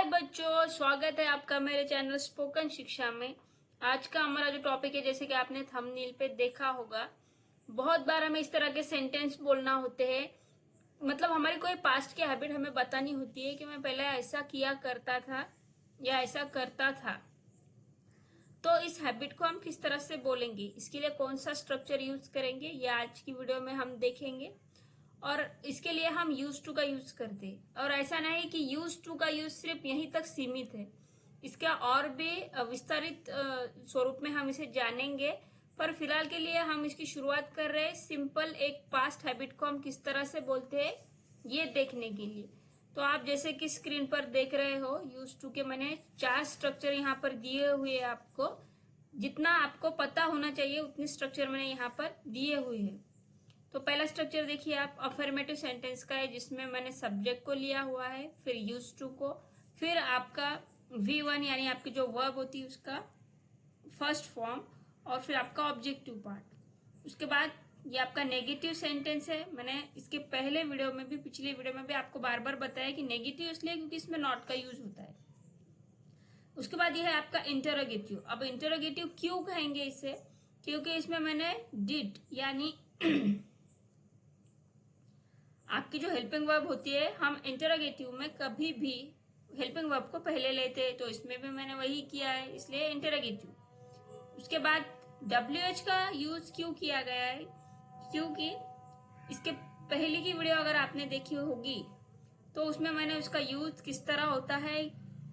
बच्चों, स्वागत है आपका मेरे चैनल स्पोकन शिक्षा में। आज का हमारा जो टॉपिक है, जैसे कि आपने थंबनेल पे देखा होगा, बहुत बार हमें इस तरह के सेंटेंस बोलना होते हैं। मतलब हमारी कोई पास्ट की हैबिट हमें बतानी होती है कि मैं पहले ऐसा किया करता था या ऐसा करता था। तो इस हैबिट को हम किस तरह से बोलेंगे, इसके लिए कौन सा स्ट्रक्चर यूज करेंगे, ये आज की वीडियो में हम देखेंगे। और इसके लिए हम यूज टू का यूज करते हैं। और ऐसा नहीं कि यूज टू का यूज सिर्फ यहीं तक सीमित है, इसका और भी विस्तारित स्वरूप में हम इसे जानेंगे। पर फिलहाल के लिए हम इसकी शुरुआत कर रहे हैं सिंपल एक पास्ट हैबिट को हम किस तरह से बोलते हैं ये देखने के लिए। तो आप जैसे कि स्क्रीन पर देख रहे हो, यूज टू के मैंने 4 स्ट्रक्चर यहाँ पर दिए हुए हैं। आपको जितना आपको पता होना चाहिए उतने स्ट्रक्चर मैंने यहाँ पर दिए हुए हैं। तो पहला स्ट्रक्चर देखिए आप, अफर्मेटिव सेंटेंस का है, जिसमें मैंने सब्जेक्ट को लिया हुआ है, फिर यूज टू को, फिर आपका V1 यानी आपकी जो वर्ब होती है उसका फर्स्ट फॉर्म, और फिर आपका ऑब्जेक्टिव पार्ट। उसके बाद ये आपका नेगेटिव सेंटेंस है। मैंने इसके पहले वीडियो में भी, पिछले वीडियो में भी आपको बार बार बताया कि नेगेटिव इसलिए क्योंकि इसमें नॉट का यूज होता है। उसके बाद ये है आपका इंटरोगेटिव। अब इंटरोगेटिव क्यों कहेंगे इसे, क्योंकि इसमें मैंने डिड यानी आपकी जो हेल्पिंग वर्ब होती है, हम इंटरोगेटिव में कभी भी हेल्पिंग वर्ब को पहले लेते हैं, तो इसमें भी मैंने वही किया है, इसलिए इंटरोगेटिव। उसके बाद WH का यूज क्यों किया गया है, क्योंकि इसके पहले की वीडियो अगर आपने देखी होगी तो उसमें मैंने उसका यूज किस तरह होता है,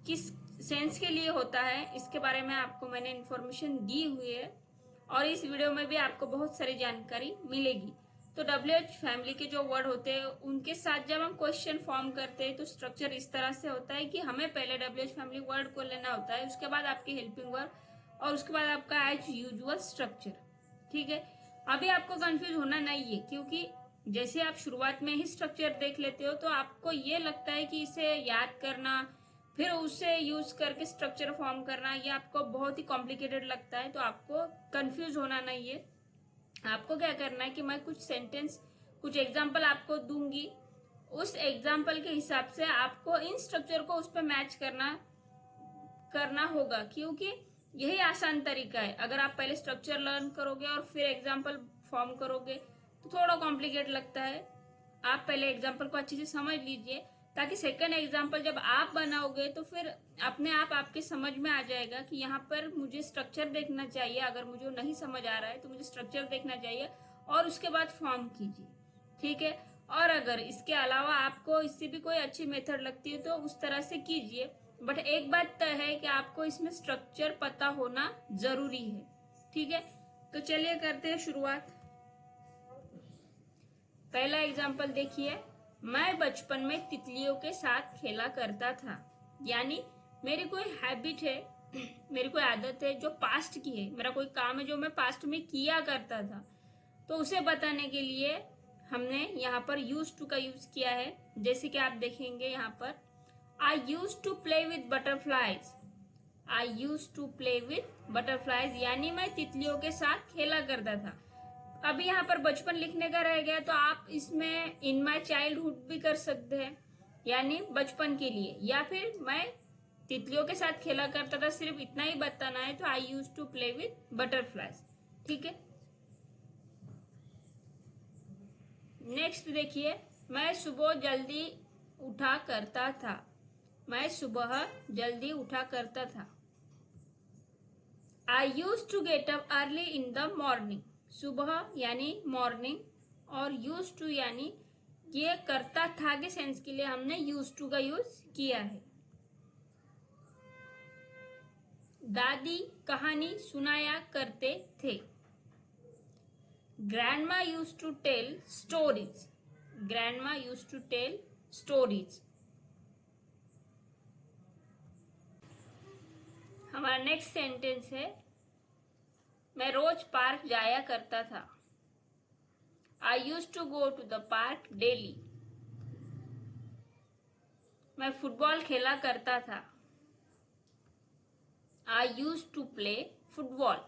किस सेंस के लिए होता है, इसके बारे में आपको मैंने इन्फॉर्मेशन दी हुई है। और इस वीडियो में भी आपको बहुत सारी जानकारी मिलेगी। तो WH फैमिली के जो वर्ड होते हैं उनके साथ जब हम क्वेश्चन फॉर्म करते हैं तो स्ट्रक्चर इस तरह से होता है कि हमें पहले WH फैमिली वर्ड को लेना होता है, उसके बाद आपकी हेल्पिंग वर्ब, और उसके बाद आपका एज यूजुअल स्ट्रक्चर। ठीक है, अभी आपको कंफ्यूज होना नहीं है, क्योंकि जैसे आप शुरुआत में ही स्ट्रक्चर देख लेते हो तो आपको ये लगता है कि इसे याद करना फिर उसे यूज करके स्ट्रक्चर फॉर्म करना ये आपको बहुत ही कॉम्प्लिकेटेड लगता है। तो आपको कंफ्यूज होना नहीं है। आपको क्या करना है कि मैं कुछ सेंटेंस, कुछ एग्जाम्पल आपको दूंगी, उस एग्जाम्पल के हिसाब से आपको इन स्ट्रक्चर को उस पर मैच करना होगा, क्योंकि यही आसान तरीका है। अगर आप पहले स्ट्रक्चर लर्न करोगे और फिर एग्जाम्पल फॉर्म करोगे तो थोड़ा कॉम्प्लिकेट लगता है। आप पहले एग्जाम्पल को अच्छे से समझ लीजिए, ताकि सेकंड एग्जाम्पल जब आप बनाओगे तो फिर अपने आप आपके समझ में आ जाएगा कि यहाँ पर मुझे स्ट्रक्चर देखना चाहिए। अगर मुझे नहीं समझ आ रहा है तो मुझे स्ट्रक्चर देखना चाहिए और उसके बाद फॉर्म कीजिए। ठीक है, और अगर इसके अलावा आपको इससे भी कोई अच्छी मेथड लगती है तो उस तरह से कीजिए। बट एक बात तय है कि आपको इसमें स्ट्रक्चर पता होना जरूरी है। ठीक है, तो चलिए करते हैं शुरुआत। पहला एग्जाम्पल देखिए, मैं बचपन में तितलियों के साथ खेला करता था। यानी मेरी कोई हैबिट है, मेरी कोई आदत है जो पास्ट की है, मेरा कोई काम है जो मैं पास्ट में किया करता था। तो उसे बताने के लिए हमने यहाँ पर यूज टू का यूज किया है। जैसे कि आप देखेंगे यहाँ पर, I use to play with butterflies. I use to play with butterflies यानी मैं तितलियों के साथ खेला करता था। अभी यहाँ पर बचपन लिखने का रह गया, तो आप इसमें इन माई चाइल्डहुड भी कर सकते हैं, यानी बचपन के लिए, या फिर मैं तितलियों के साथ खेला करता था, सिर्फ इतना ही बताना है। तो I use to play with butterflies. ठीक है, नेक्स्ट देखिए, मैं सुबह जल्दी उठा करता था। मैं सुबह जल्दी उठा करता था। I use to get up early in the morning. सुबह यानी मॉर्निंग, और यूज टू यानी ये करता था के सेंस के लिए हमने यूज टू का यूज किया है। दादी कहानी सुनाया करते थे। Grandma use to tell stories. Grandma use to tell stories. हमारा नेक्स्ट सेंटेंस है, मैं रोज पार्क जाया करता था। I use to go to the park daily. मैं फुटबॉल खेला करता था। I use to play football.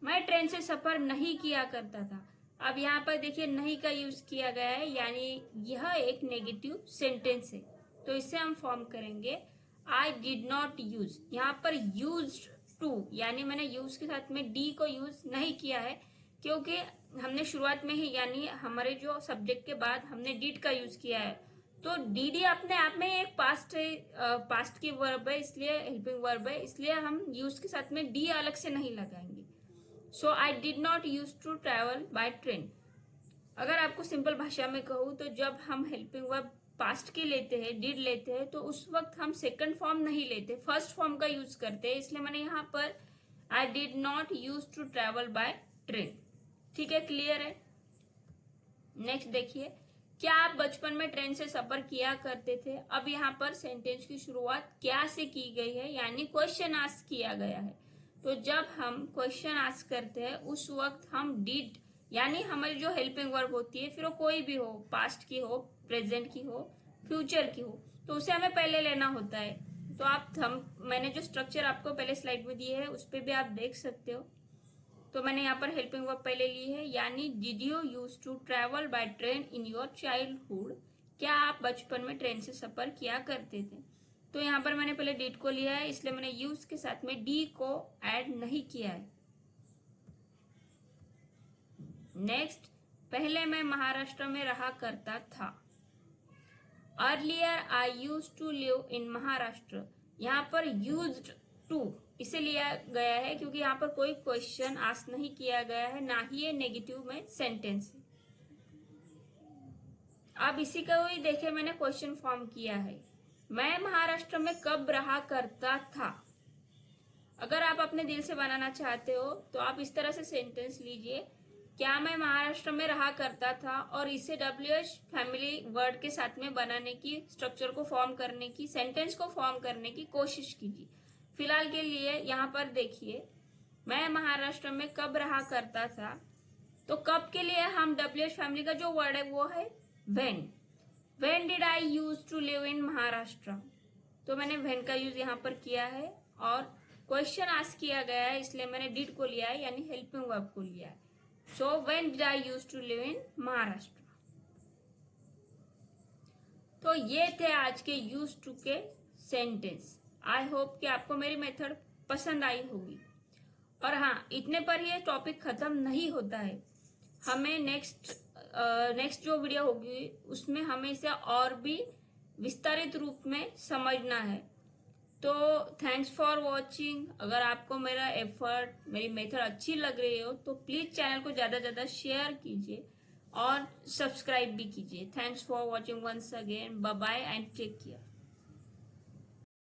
मैं ट्रेन से सफर नहीं किया करता था। अब यहाँ पर देखिए नहीं का यूज किया गया है, यानी यह एक नेगेटिव सेंटेंस है। तो इससे हम फॉर्म करेंगे आई डिड नॉट यूज। यहाँ पर यूज टू यानी मैंने यूज के साथ में डी को यूज नहीं किया है, क्योंकि हमने शुरुआत में ही यानी हमारे जो सब्जेक्ट के बाद हमने डिड का यूज किया है। तो डी अपने आप में एक पास्ट की वर्ब है, इसलिए हेल्पिंग वर्ब है, इसलिए हम यूज के साथ में डी अलग से नहीं लगाएंगे। So I did not use to travel by train. अगर आपको सिंपल भाषा में कहूँ तो जब हम हेल्पिंग वर्ब पास्ट के लेते हैं, डिड लेते हैं, तो उस वक्त हम सेकंड फॉर्म नहीं लेते, फर्स्ट फॉर्म का यूज करते हैं। इसलिए मैंने यहाँ पर I did not use to travel by train. ठीक है, क्लियर है। नेक्स्ट देखिए, क्या आप बचपन में ट्रेन से सफर किया करते थे। अब यहाँ पर सेंटेंस की शुरुआत क्या से की गई है, यानी क्वेश्चन आस्क किया गया है। तो जब हम क्वेश्चन आस्क करते हैं उस वक्त हम डिड यानी हमारी जो हेल्पिंग वर्ब होती है, फिर वो कोई भी हो, पास्ट की हो, प्रेजेंट की हो, फ्यूचर की हो, तो उसे हमें पहले लेना होता है। तो मैंने जो स्ट्रक्चर आपको पहले स्लाइड में दिए है उस पर भी आप देख सकते हो। तो मैंने यहाँ पर हेल्पिंग वर्ब पहले ली है, यानी did you use to travel by train in your childhood. क्या आप बचपन में ट्रेन से सफर किया करते थे। तो यहाँ पर मैंने पहले डिड को लिया है, इसलिए मैंने यूज के साथ में डी को ऐड नहीं किया है। नेक्स्ट, पहले मैं महाराष्ट्र में रहा करता था। Earlier I use to live in Maharashtra. यहाँ पर यूज्ड टू इसे लिया गया है क्योंकि यहाँ पर कोई क्वेश्चन आस्क नहीं किया गया है, ना ही ये नेगेटिव में सेंटेंस है। अब इसी का ही देखे मैंने क्वेश्चन फॉर्म किया है, मैं महाराष्ट्र में कब रहा करता था। अगर आप अपने दिल से बनाना चाहते हो तो आप इस तरह से सेंटेंस लीजिए, क्या मैं महाराष्ट्र में रहा करता था, और इसे WH फैमिली वर्ड के साथ में बनाने की, स्ट्रक्चर को फॉर्म करने की, सेंटेंस को फॉर्म करने की कोशिश कीजिए। फिलहाल के लिए यहाँ पर देखिए, मैं महाराष्ट्र में कब रहा करता था, तो कब के लिए हम WH फैमिली का जो वर्ड है वो है when did I use to live in Maharashtra. तो मैंने when का यूज यहाँ पर किया है, और क्वेश्चन आस्क किया गया है इसलिए मैंने डिड को लिया है, यानी हेल्पिंग वर्ब को लिया है। सो when did I used to live in Maharashtra. तो ये थे आज के यूज टू के सेंटेंस। आई होप कि आपको मेरी मेथड पसंद आई होगी। और हाँ, इतने पर ही ये टॉपिक खत्म नहीं होता है, हमें नेक्स्ट जो वीडियो होगी उसमें हमें इसे और भी विस्तारित रूप में समझना है। तो थैंक्स फॉर वॉचिंग। अगर आपको मेरा एफर्ट, मेरी मेथड अच्छी लग रही हो तो प्लीज चैनल को ज्यादा ज्यादा शेयर कीजिए और सब्सक्राइब भी कीजिए। Thanks for watching once again, bye bye and take care.